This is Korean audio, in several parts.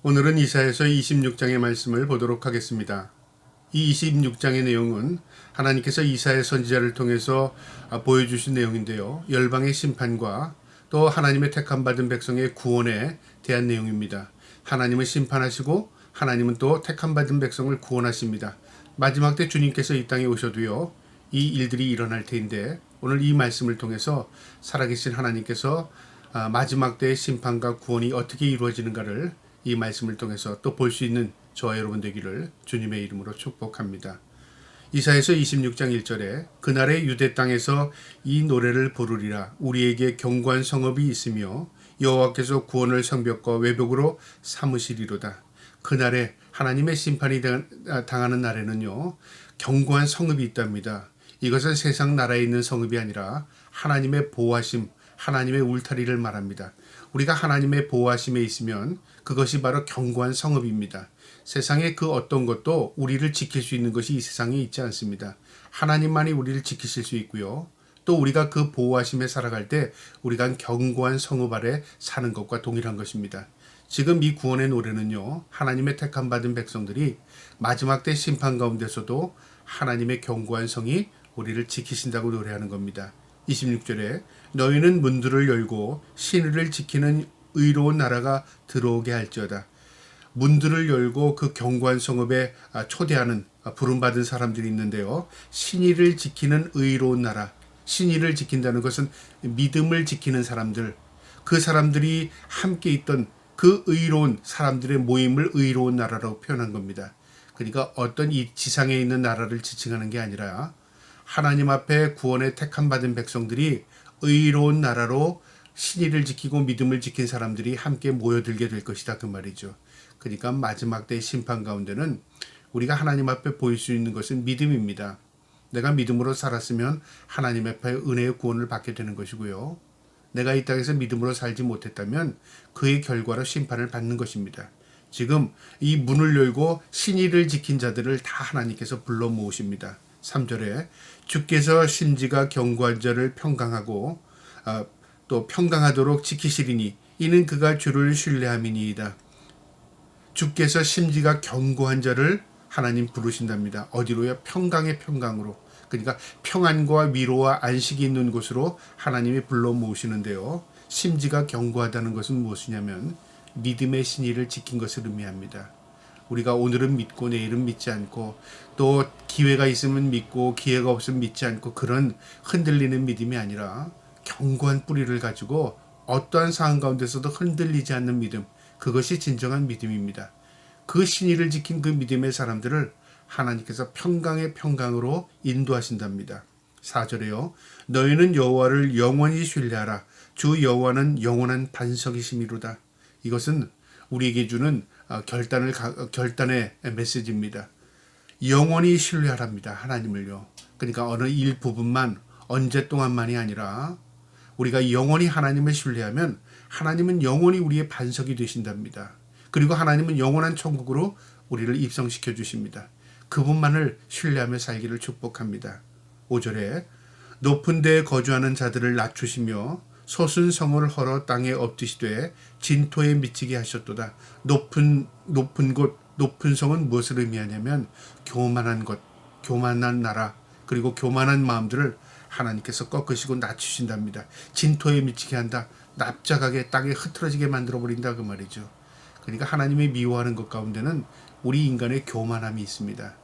오늘은 이사야서 26장의 말씀을 보도록 하겠습니다. 이 26장의 내용은 하나님께서 이사야 선지자를 통해서 보여주신 내용인데요. 열방의 심판과 또 하나님의 택함 받은 백성의 구원에 대한 내용입니다. 하나님은 심판하시고 하나님은 또 택함 받은 백성을 구원하십니다. 마지막 때 주님께서 이 땅에 오셔도요. 이 일들이 일어날 테인데 오늘 이 말씀을 통해서 살아계신 하나님께서 마지막 때의 심판과 구원이 어떻게 이루어지는가를 이 말씀을 통해서 또 볼 수 있는 저와 여러분 되기를 주님의 이름으로 축복합니다. 이사야서 26장 1절에 그날의 유대 땅에서 이 노래를 부르리라. 우리에게 견고한 성읍이 있으며 여호와께서 구원을 성벽과 외벽으로 삼으시리로다. 그날에 하나님의 심판이 당하는 날에는요. 견고한 성읍이 있답니다. 이것은 세상 나라에 있는 성읍이 아니라 하나님의 보호하심, 하나님의 울타리를 말합니다. 우리가 하나님의 보호하심에 있으면 그것이 바로 견고한 성읍입니다. 세상의 그 어떤 것도 우리를 지킬 수 있는 것이 이 세상에 있지 않습니다. 하나님만이 우리를 지키실 수 있고요. 또 우리가 그 보호하심에 살아갈 때 우리가 견고한 성읍 아래 사는 것과 동일한 것입니다. 지금 이 구원의 노래는요. 하나님의 택함 받은 백성들이 마지막 때 심판 가운데서도 하나님의 견고한 성이 우리를 지키신다고 노래하는 겁니다. 26절에 너희는 문들을 열고 신의를 지키는 의로운 나라가 들어오게 할지어다. 문들을 열고 그 견고한 성읍에 초대하는 부름받은 사람들이 있는데요. 신의를 지키는 의로운 나라. 신의를 지킨다는 것은 믿음을 지키는 사람들. 그 사람들이 함께 있던 그 의로운 사람들의 모임을 의로운 나라라고 표현한 겁니다. 그러니까 어떤 이 지상에 있는 나라를 지칭하는 게 아니라 하나님 앞에 구원에 택함 받은 백성들이 의로운 나라로 신의를 지키고 믿음을 지킨 사람들이 함께 모여들게 될 것이다 그 말이죠. 그러니까 마지막 때의 심판 가운데는 우리가 하나님 앞에 보일 수 있는 것은 믿음입니다. 내가 믿음으로 살았으면 하나님 앞에 은혜의 구원을 받게 되는 것이고요. 내가 이 땅에서 믿음으로 살지 못했다면 그의 결과로 심판을 받는 것입니다. 지금 이 문을 열고 신의를 지킨 자들을 다 하나님께서 불러 모으십니다. 3절에 주께서 심지가 견고한 자를 평강하고 또 평강하도록 지키시리니 이는 그가 주를 신뢰함이니이다. 주께서 심지가 견고한 자를 하나님 부르신답니다. 어디로요? 평강의 평강으로. 그러니까 평안과 위로와 안식이 있는 곳으로 하나님이 불러 모으시는데요. 심지가 견고하다는 것은 무엇이냐면 믿음의 신의를 지킨 것을 의미합니다. 우리가 오늘은 믿고 내일은 믿지 않고 또 기회가 있으면 믿고 기회가 없으면 믿지 않고 그런 흔들리는 믿음이 아니라 견고한 뿌리를 가지고 어떠한 상황 가운데서도 흔들리지 않는 믿음, 그것이 진정한 믿음입니다. 그 신의를 지킨 그 믿음의 사람들을 하나님께서 평강의 평강으로 인도하신답니다. 4절에요. 너희는 여호와를 영원히 신뢰하라. 주 여호와는 영원한 반석이심이로다. 이것은 우리에게 주는 결단의 메시지입니다. 영원히 신뢰하랍니다. 하나님을요. 그러니까 어느 일부분만 언제 동안만이 아니라 우리가 영원히 하나님을 신뢰하면 하나님은 영원히 우리의 반석이 되신답니다. 그리고 하나님은 영원한 천국으로 우리를 입성시켜 주십니다. 그분만을 신뢰하며 살기를 축복합니다. 5절에 높은 데에 거주하는 자들을 낮추시며 솟은 성을 헐어 땅에 엎드시되 진토에 미치게 하셨도다. 높은 곳, 높은 성은 무엇을 의미하냐면 교만한 것, 교만한 나라, 그리고 교만한 마음들을 하나님께서 꺾으시고 낮추신답니다. 진토에 미치게 한다. 납작하게 땅에 흐트러지게 만들어버린다 그 말이죠. 그러니까 하나님이 미워하는 것 가운데는 우리 인간의 교만함이 있습니다.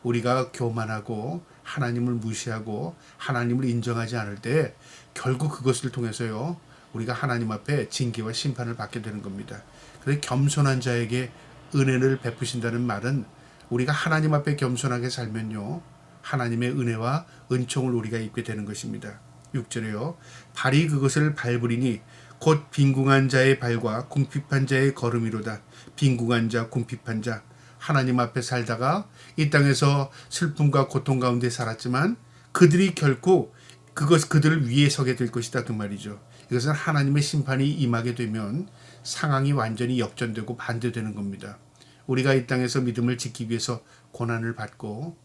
우리가 교만하고 하나님을 무시하고 하나님을 인정하지 않을 때 결국 그것을 통해서요 우리가 하나님 앞에 징계와 심판을 받게 되는 겁니다. 그래서 겸손한 자에게 은혜를 베푸신다는 말은 우리가 하나님 앞에 겸손하게 살면요 하나님의 은혜와 은총을 우리가 입게 되는 것입니다. 6절에요. 발이 그것을 밟으리니 곧 빈궁한 자의 발과 궁핍한 자의 걸음이로다. 빈궁한 자, 궁핍한 자. 하나님 앞에 살다가 이 땅에서 슬픔과 고통 가운데 살았지만 그들이 결코 그들을 위에 서게 될 것이다 그 말이죠. 이것은 하나님의 심판이 임하게 되면 상황이 완전히 역전되고 반대되는 겁니다. 우리가 이 땅에서 믿음을 지키기 위해서 고난을 받고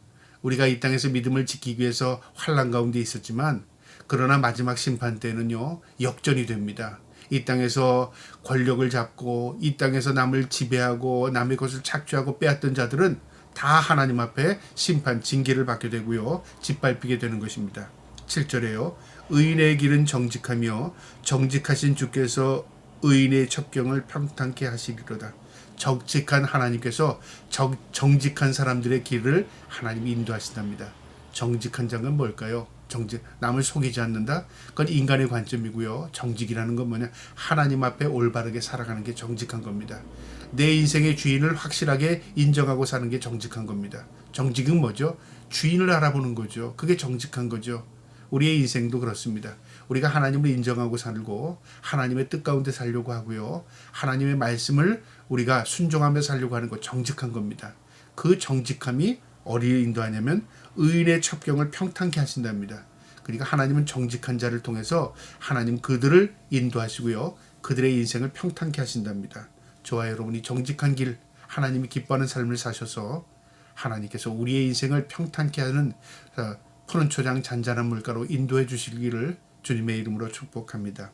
우리가 이 땅에서 믿음을 지키기 위해서 환난 가운데 있었지만 그러나 마지막 심판 때는요 역전이 됩니다. 이 땅에서 권력을 잡고 이 땅에서 남을 지배하고 남의 것을 착취하고 빼앗던 자들은 다 하나님 앞에 심판, 징계를 받게 되고요. 짓밟히게 되는 것입니다. 7절에요. 의인의 길은 정직하며 정직하신 주께서 의인의 첩경을 평탄케 하시리로다. 정직한 하나님께서 정직한 사람들의 길을 하나님이 인도하신답니다. 정직한 자는 뭘까요? 남을 속이지 않는다? 그건 인간의 관점이고요. 정직이라는 건 뭐냐? 하나님 앞에 올바르게 살아가는 게 정직한 겁니다. 내 인생의 주인을 확실하게 인정하고 사는 게 정직한 겁니다. 정직은 뭐죠? 주인을 알아보는 거죠. 그게 정직한 거죠. 우리의 인생도 그렇습니다. 우리가 하나님을 인정하고 살고 하나님의 뜻 가운데 살려고 하고요. 하나님의 말씀을 우리가 순종하며 살려고 하는 것, 정직한 겁니다. 그 정직함이 어디에 인도하냐면 의인의 첩경을 평탄케 하신답니다. 그러니까 하나님은 정직한 자를 통해서 하나님 그들을 인도하시고요. 그들의 인생을 평탄케 하신답니다. 저와 여러분이 정직한 길, 하나님이 기뻐하는 삶을 사셔서 하나님께서 우리의 인생을 평탄케 하는 푸른 초장 잔잔한 물가로 인도해 주시기를 주님의 이름으로 축복합니다.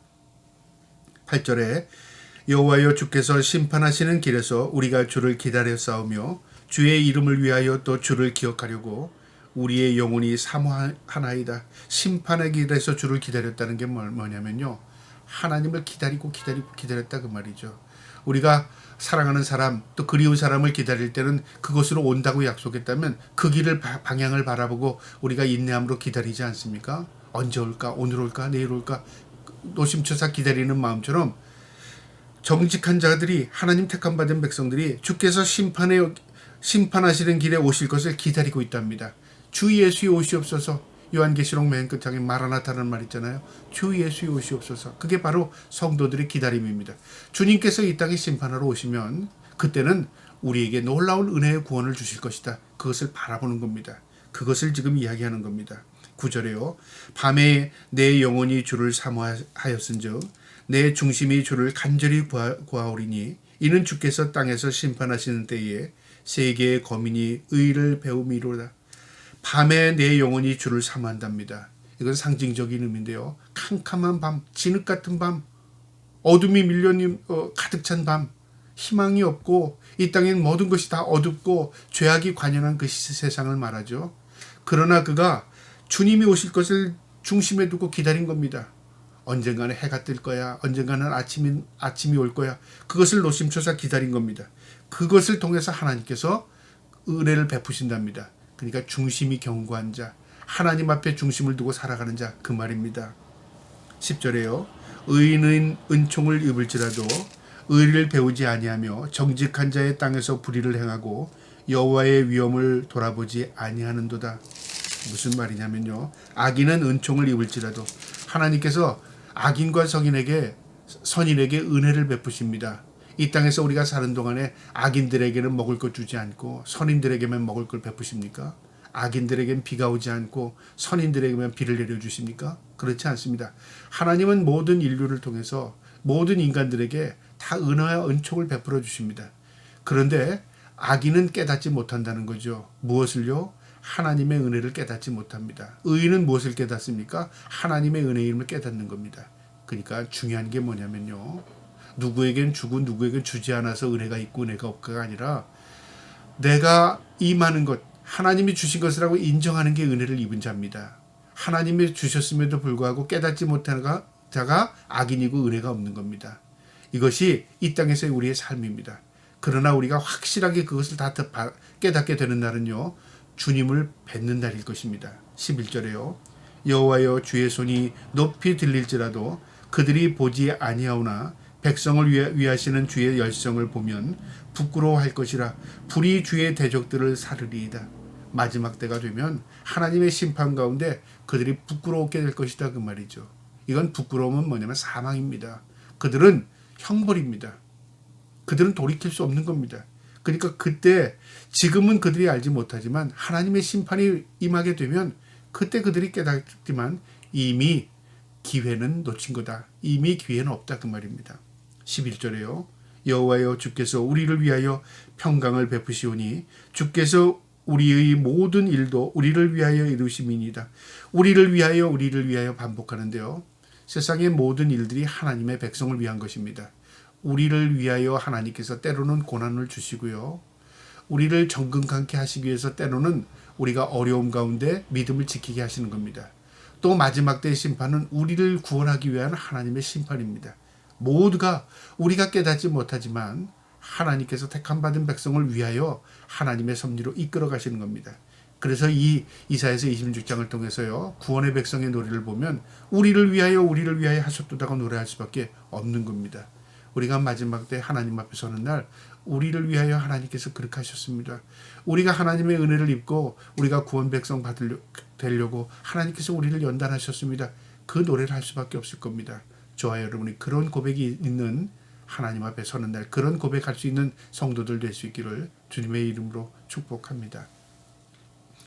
8절에 여호와여 주께서 심판하시는 길에서 우리가 주를 기다려 싸우며 주의 이름을 위하여 또 주를 기억하려고 우리의 영혼이 사모하나이다. 심판의 길에서 주를 기다렸다는 게 뭐냐면요. 하나님을 기다렸다 그 말이죠. 우리가 사랑하는 사람 또 그리운 사람을 기다릴 때는 그곳으로 온다고 약속했다면 그 길을 방향을 바라보고 우리가 인내함으로 기다리지 않습니까? 언제 올까? 오늘 올까? 내일 올까? 노심초사 기다리는 마음처럼 정직한 자들이 하나님 택함 받은 백성들이 주께서 심판하시는 길에 오실 것을 기다리고 있답니다. 주 예수의 오시옵소서. 요한계시록 맨 끝장에 마라나타라는 말 있잖아요. 주 예수의 오시옵소서. 그게 바로 성도들의 기다림입니다. 주님께서 이 땅에 심판하러 오시면 그때는 우리에게 놀라운 은혜의 구원을 주실 것이다. 그것을 바라보는 겁니다. 그것을 지금 이야기하는 겁니다. 9절에요. 밤에 내 영혼이 주를 사모하였은즉 내 중심이 주를 간절히 구하오리니 이는 주께서 땅에서 심판하시는 때에 세계의 거민이 의를 배움이로다. 밤에 내 영혼이 주를 사모한답니다. 이건 상징적인 의미인데요. 캄캄한 밤, 진흙 같은 밤, 어둠이 가득 찬 밤, 희망이 없고 이 땅엔 모든 것이 다 어둡고 죄악이 관연한 그 세상을 말하죠. 그러나 그가 주님이 오실 것을 중심에 두고 기다린 겁니다. 언젠가는 해가 뜰 거야. 언젠가는 아침이 올 거야. 그것을 노심초사 기다린 겁니다. 그것을 통해서 하나님께서 은혜를 베푸신답니다. 그러니까 중심이 견고한 자, 하나님 앞에 중심을 두고 살아가는 자, 그 말입니다. 10절에요. 의인은 은총을 입을지라도 의리를 배우지 아니하며 정직한 자의 땅에서 불의를 행하고 여호와의 위엄을 돌아보지 아니하는도다. 무슨 말이냐면요. 악인은 은총을 입을지라도 하나님께서 악인과 선인에게 은혜를 베푸십니다. 이 땅에서 우리가 사는 동안에 악인들에게는 먹을 것 주지 않고 선인들에게만 먹을 걸 베푸십니까? 악인들에게는 비가 오지 않고 선인들에게만 비를 내려주십니까? 그렇지 않습니다. 하나님은 모든 인류를 통해서 모든 인간들에게 다 은혜와 은총을 베풀어 주십니다. 그런데 악인은 깨닫지 못한다는 거죠. 무엇을요? 하나님의 은혜를 깨닫지 못합니다. 의인은 무엇을 깨닫습니까? 하나님의 은혜임을 깨닫는 겁니다. 그러니까 중요한 게 뭐냐면요. 누구에겐 주고 누구에겐 주지 않아서 은혜가 있고 은혜가 없고가 아니라 내가 임하는 것, 하나님이 주신 것이라고 인정하는 게 은혜를 입은 자입니다. 하나님이 주셨음에도 불구하고 깨닫지 못하는 자가 악인이고 은혜가 없는 겁니다. 이것이 이 땅에서의 우리의 삶입니다. 그러나 우리가 확실하게 그것을 다 깨닫게 되는 날은요. 주님을 뵙는 날일 것입니다. 11절에요. 여호와여 주의 손이 높이 들릴지라도 그들이 보지 아니하오나 백성을 위하시는 주의 열성을 보면 부끄러워할 것이라 불이 주의 대적들을 사르리이다. 마지막 때가 되면 하나님의 심판 가운데 그들이 부끄러웠게 될 것이다 그 말이죠. 이건 부끄러움은 뭐냐면 사망입니다. 그들은 형벌입니다. 그들은 돌이킬 수 없는 겁니다. 그러니까 그때 지금은 그들이 알지 못하지만 하나님의 심판이 임하게 되면 그때 그들이 깨닫지만 이미 기회는 놓친 거다. 이미 기회는 없다 그 말입니다. 11절에요. 여호와여 주께서 우리를 위하여 평강을 베푸시오니 주께서 우리의 모든 일도 우리를 위하여 이루심이니이다. 우리를 위하여 반복하는데요. 세상의 모든 일들이 하나님의 백성을 위한 것입니다. 우리를 위하여 하나님께서 때로는 고난을 주시고요. 우리를 정금찮게 하시기 위해서 때로는 우리가 어려움 가운데 믿음을 지키게 하시는 겁니다. 또 마지막 때의 심판은 우리를 구원하기 위한 하나님의 심판입니다. 모두가 우리가 깨닫지 못하지만 하나님께서 택함받은 백성을 위하여 하나님의 섭리로 이끌어 가시는 겁니다. 그래서 이 이사야서 26장을 통해서요, 구원의 백성의 노래를 보면 우리를 위하여 하셨도다고 노래할 수밖에 없는 겁니다. 우리가 마지막 때 하나님 앞에 서는 날 우리를 위하여 하나님께서 그렇게 하셨습니다. 우리가 하나님의 은혜를 입고 우리가 구원 백성 되려고 하나님께서 우리를 연단하셨습니다. 그 노래를 할 수밖에 없을 겁니다. 저와 여러분이 그런 고백이 있는 하나님 앞에 서는 날, 그런 고백할 수 있는 성도들 될 수 있기를 주님의 이름으로 축복합니다.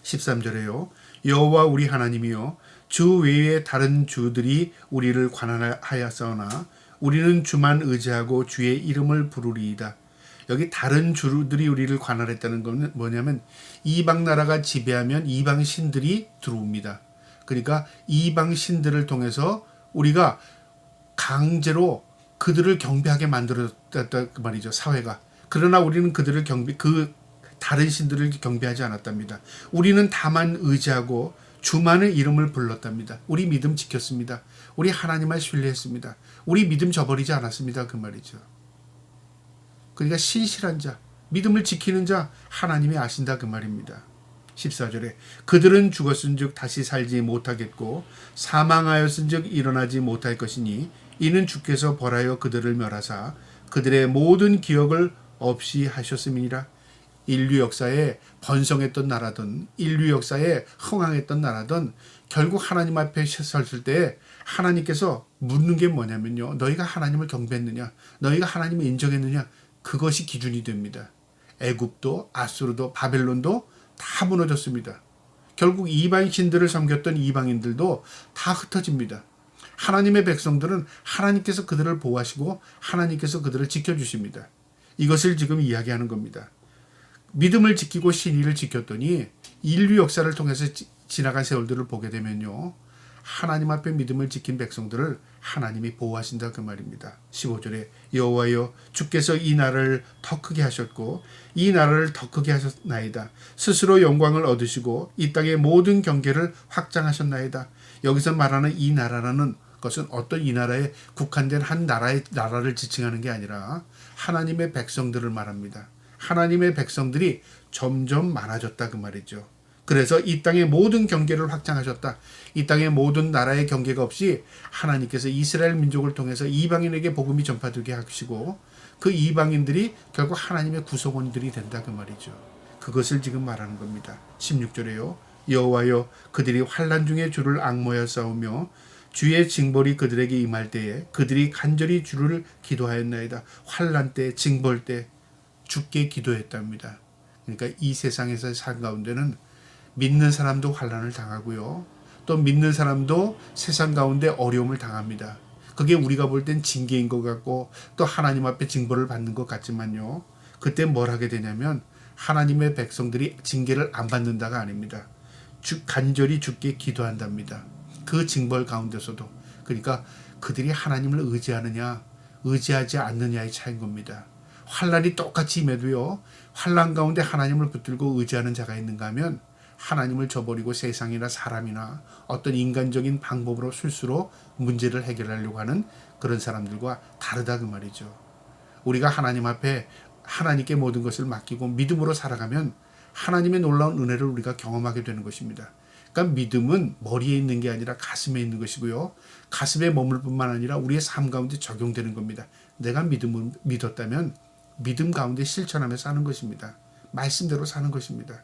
13절에요. 여호와 우리 하나님이여, 주 외에 다른 주들이 우리를 관할하였사오나 우리는 주만 의지하고 주의 이름을 부르리이다. 여기 다른 주들이 우리를 관할했다는 것은 뭐냐면 이방 나라가 지배하면 이방 신들이 들어옵니다. 그러니까 이방 신들을 통해서 우리가 강제로 그들을 경배하게 만들었다 그 말이죠. 사회가. 그러나 우리는 그들을 다른 신들을 경배하지 않았답니다. 우리는 다만 의지하고 주만의 이름을 불렀답니다. 우리 믿음 지켰습니다. 우리 하나님을 신뢰했습니다. 우리 믿음 저버리지 않았습니다. 그 말이죠. 그러니까 신실한 자, 믿음을 지키는 자 하나님이 아신다 그 말입니다. 14절에 그들은 죽었은즉 다시 살지 못하겠고 사망하였은즉 일어나지 못할 것이니 이는 주께서 벌하여 그들을 멸하사 그들의 모든 기억을 없이 하셨음이니라. 인류 역사에 번성했던 나라든 인류 역사에 흥황했던 나라든 결국 하나님 앞에 섰을 때 하나님께서 묻는 게 뭐냐면요. 너희가 하나님을 경배했느냐? 너희가 하나님을 인정했느냐? 그것이 기준이 됩니다. 애굽도 아수르도 바벨론도 다 무너졌습니다. 결국 이방 신들을 섬겼던 이방인들도 다 흩어집니다. 하나님의 백성들은 하나님께서 그들을 보호하시고 하나님께서 그들을 지켜주십니다. 이것을 지금 이야기하는 겁니다. 믿음을 지키고 신의를 지켰더니 인류 역사를 통해서 지나간 세월들을 보게 되면요. 하나님 앞에 믿음을 지킨 백성들을 하나님이 보호하신다 그 말입니다. 15절에 여호와여 주께서 이 나라를 더 크게 하셨고 이 나라를 더 크게 하셨나이다. 스스로 영광을 얻으시고 이 땅의 모든 경계를 확장하셨나이다. 여기서 말하는 이 나라라는 것은 어떤 이 나라에 국한된 한 나라를 지칭하는 게 아니라 하나님의 백성들을 말합니다. 하나님의 백성들이 점점 많아졌다 그 말이죠. 그래서 이 땅의 모든 경계를 확장하셨다. 이 땅의 모든 나라의 경계가 없이 하나님께서 이스라엘 민족을 통해서 이방인에게 복음이 전파되게 하시고 그 이방인들이 결국 하나님의 구성원들이 된다 그 말이죠. 그것을 지금 말하는 겁니다. 16절에요. 여호와여 그들이 환난 중에 주를 앙모하여 싸우며 주의 징벌이 그들에게 임할 때에 그들이 간절히 주를 기도하였나이다. 환난 때 징벌 때 주께 기도했답니다. 그러니까 이 세상에서 산 가운데는 믿는 사람도 환난을 당하고요. 또 믿는 사람도 세상 가운데 어려움을 당합니다. 그게 우리가 볼 땐 징계인 것 같고 또 하나님 앞에 징벌을 받는 것 같지만요. 그때 뭘 하게 되냐면 하나님의 백성들이 징계를 안 받는다가 아닙니다. 간절히 주께 기도한답니다. 그 징벌 가운데서도. 그러니까 그들이 하나님을 의지하느냐 의지하지 않느냐의 차이인 겁니다. 환난이 똑같이 임해도요. 환난 가운데 하나님을 붙들고 의지하는 자가 있는가 하면 하나님을 저버리고 세상이나 사람이나 어떤 인간적인 방법으로 술수로 문제를 해결하려고 하는 그런 사람들과 다르다 그 말이죠. 우리가 하나님 앞에 하나님께 모든 것을 맡기고 믿음으로 살아가면 하나님의 놀라운 은혜를 우리가 경험하게 되는 것입니다. 그러니까 믿음은 머리에 있는 게 아니라 가슴에 있는 것이고요. 가슴에 머물 뿐만 아니라 우리의 삶 가운데 적용되는 겁니다. 내가 믿음을 믿었다면 믿음 가운데 실천하며 사는 것입니다. 말씀대로 사는 것입니다.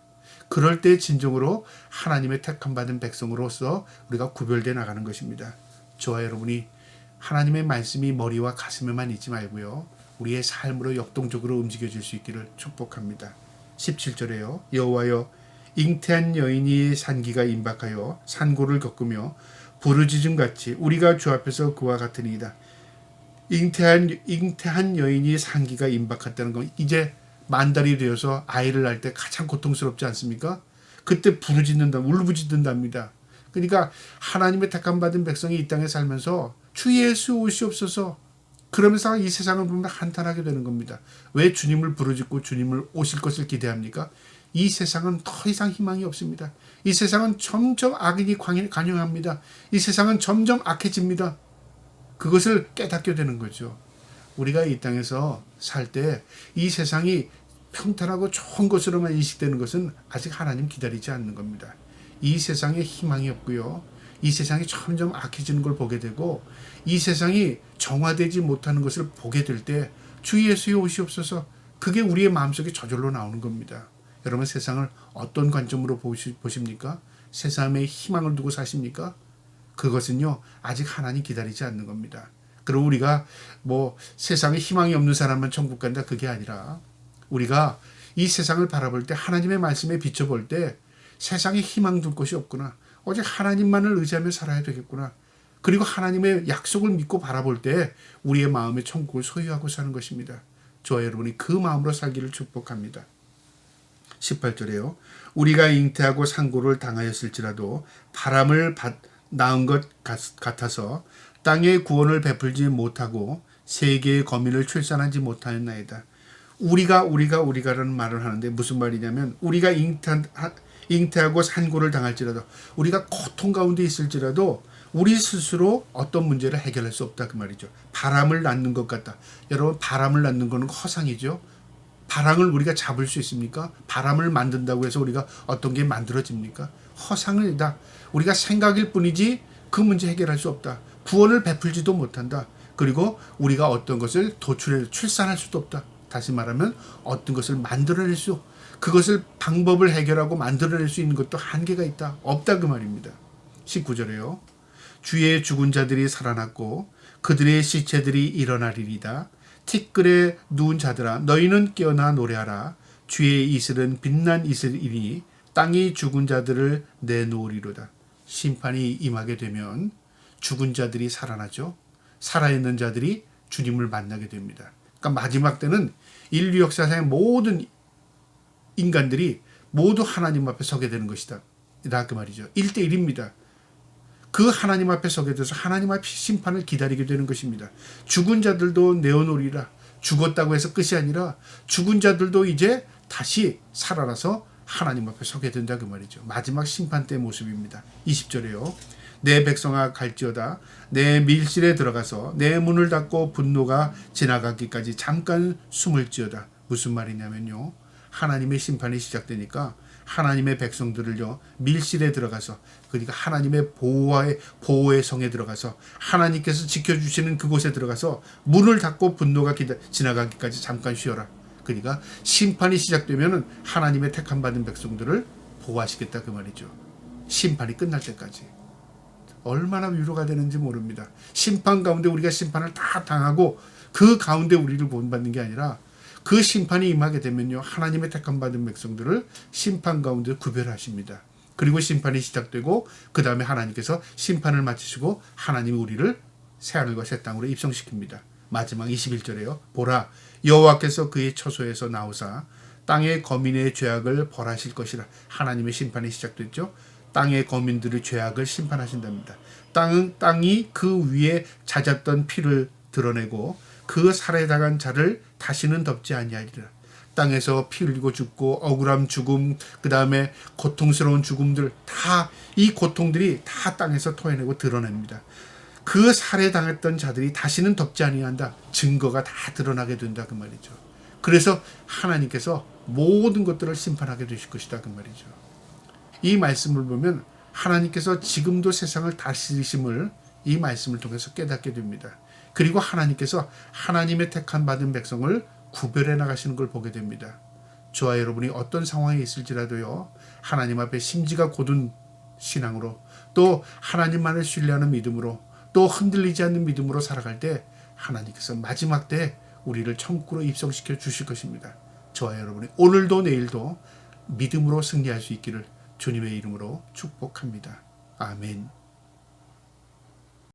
그럴 때 진정으로 하나님의 택함받은 백성으로서 우리가 구별되어 나가는 것입니다. 저와 여러분이 하나님의 말씀이 머리와 가슴에만 있지 말고요. 우리의 삶으로 역동적으로 움직여질 수 있기를 축복합니다. 17절에요. 여호와여 잉태한 여인이 산기가 임박하여 산고를 겪으며 부르짖음같이 우리가 주 앞에서 그와 같으니이다. 잉태한 여인이 산기가 임박했다는 건 이제 만달이 되어서 아이를 낳을 때 가장 고통스럽지 않습니까? 그때 부르짖는다, 울부짖는답니다. 그러니까 하나님의 택함 받은 백성이 이 땅에 살면서 주 예수 오시옵소서 그러면서 이 세상을 보면 한탄하게 되는 겁니다. 왜 주님을 부르짖고 주님을 오실 것을 기대합니까? 이 세상은 더 이상 희망이 없습니다. 이 세상은 점점 악인이 관영합니다. 이 세상은 점점 악해집니다. 그것을 깨닫게 되는 거죠. 우리가 이 땅에서 살 때 이 세상이 평탄하고 좋은 것으로만 인식되는 것은 아직 하나님 기다리지 않는 겁니다. 이 세상에 희망이 없고요. 이 세상이 점점 악해지는 걸 보게 되고 이 세상이 정화되지 못하는 것을 보게 될 때 주 예수의 오시옵소서 그게 우리의 마음속에 저절로 나오는 겁니다. 여러분 세상을 어떤 관점으로 보십니까? 세상에 희망을 두고 사십니까? 그것은요 아직 하나님 기다리지 않는 겁니다. 그리고 우리가 세상에 희망이 없는 사람만 천국 간다 그게 아니라 우리가 이 세상을 바라볼 때 하나님의 말씀에 비춰볼 때 세상에 희망 둘 것이 없구나. 오직 하나님만을 의지하며 살아야 되겠구나. 그리고 하나님의 약속을 믿고 바라볼 때 우리의 마음의 천국을 소유하고 사는 것입니다. 저와 여러분이 그 마음으로 살기를 축복합니다. 18절에요. 우리가 잉태하고 상고를 당하였을지라도 바람을 낳은 것 같아서 땅의 구원을 베풀지 못하고 세계의 거민을 출산하지 못하였나이다. 우리가라는 말을 하는데 무슨 말이냐면 우리가 잉태하고 산고를 당할지라도 우리가 고통 가운데 있을지라도 우리 스스로 어떤 문제를 해결할 수 없다 그 말이죠. 바람을 낳는 것 같다. 여러분 바람을 낳는 것은 허상이죠. 바람을 우리가 잡을 수 있습니까? 바람을 만든다고 해서 우리가 어떤 게 만들어집니까? 허상이다. 우리가 생각일 뿐이지 그 문제 해결할 수 없다. 구원을 베풀지도 못한다. 그리고 우리가 어떤 것을 출산할 수도 없다. 다시 말하면 어떤 것을 만들어낼 수 그것을 방법을 해결하고 만들어낼 수 있는 것도 한계가 있다. 없다 그 말입니다. 19절에요. 주의 죽은 자들이 살아났고 그들의 시체들이 일어나리이다. 티끌에 누운 자들아 너희는 깨어나 노래하라. 주의 이슬은 빛난 이슬이니 땅이 죽은 자들을 내놓으리로다. 심판이 임하게 되면 죽은 자들이 살아나죠. 살아있는 자들이 주님을 만나게 됩니다. 그러니까 마지막 때는 인류 역사상의 모든 인간들이 모두 하나님 앞에 서게 되는 것이다. 그 말이죠. 1대1입니다. 그 하나님 앞에 서게 돼서 하나님 앞에 심판을 기다리게 되는 것입니다. 죽은 자들도 내어놓으리라. 죽었다고 해서 끝이 아니라 죽은 자들도 이제 다시 살아나서 하나님 앞에 서게 된다 그 말이죠. 마지막 심판 때의 모습입니다. 20절에요. 내 백성아 갈지어다. 내 밀실에 들어가서 내 문을 닫고 분노가 지나가기까지 잠깐 숨을지어다. 무슨 말이냐면요. 하나님의 심판이 시작되니까 하나님의 백성들을요 밀실에 들어가서 그러니까 하나님의 보호의 성에 들어가서 하나님께서 지켜주시는 그곳에 들어가서 문을 닫고 분노가 지나가기까지 잠깐 쉬어라. 그러니까 심판이 시작되면은 하나님의 택함 받은 백성들을 보호하시겠다 그 말이죠. 심판이 끝날 때까지. 얼마나 위로가 되는지 모릅니다. 심판 가운데 우리가 심판을 다 당하고 그 가운데 우리를 본받는 게 아니라 그 심판이 임하게 되면요 하나님의 택함 받은 백성들을 심판 가운데 구별하십니다. 그리고 심판이 시작되고 그 다음에 하나님께서 심판을 마치시고 하나님이 우리를 새하늘과 새 땅으로 입성시킵니다. 마지막 21절에요. 보라 여호와께서 그의 처소에서 나오사 땅의 거민의 죄악을 벌하실 것이라. 하나님의 심판이 시작됐죠. 땅의 거민들의 죄악을 심판하신답니다. 땅이 그 위에 잦았던 피를 드러내고 그 살해당한 자를 다시는 덮지 아니하리라. 땅에서 피 흘리고 죽고 억울함 죽음 그 다음에 고통스러운 죽음들 다 이 고통들이 다 땅에서 토해내고 드러냅니다. 그 살해당했던 자들이 다시는 덮지 아니한다. 증거가 다 드러나게 된다 그 말이죠. 그래서 하나님께서 모든 것들을 심판하게 되실 것이다 그 말이죠. 이 말씀을 보면 하나님께서 지금도 세상을 다스리심을 이 말씀을 통해서 깨닫게 됩니다. 그리고 하나님께서 하나님의 택한 받은 백성을 구별해 나가시는 걸 보게 됩니다. 저와 여러분이 어떤 상황에 있을지라도요. 하나님 앞에 심지가 곧은 신앙으로 또 하나님만을 신뢰하는 믿음으로 또 흔들리지 않는 믿음으로 살아갈 때 하나님께서 마지막 때 우리를 천국으로 입성시켜 주실 것입니다. 저와 여러분이 오늘도 내일도 믿음으로 승리할 수 있기를 주님의 이름으로 축복합니다. 아멘.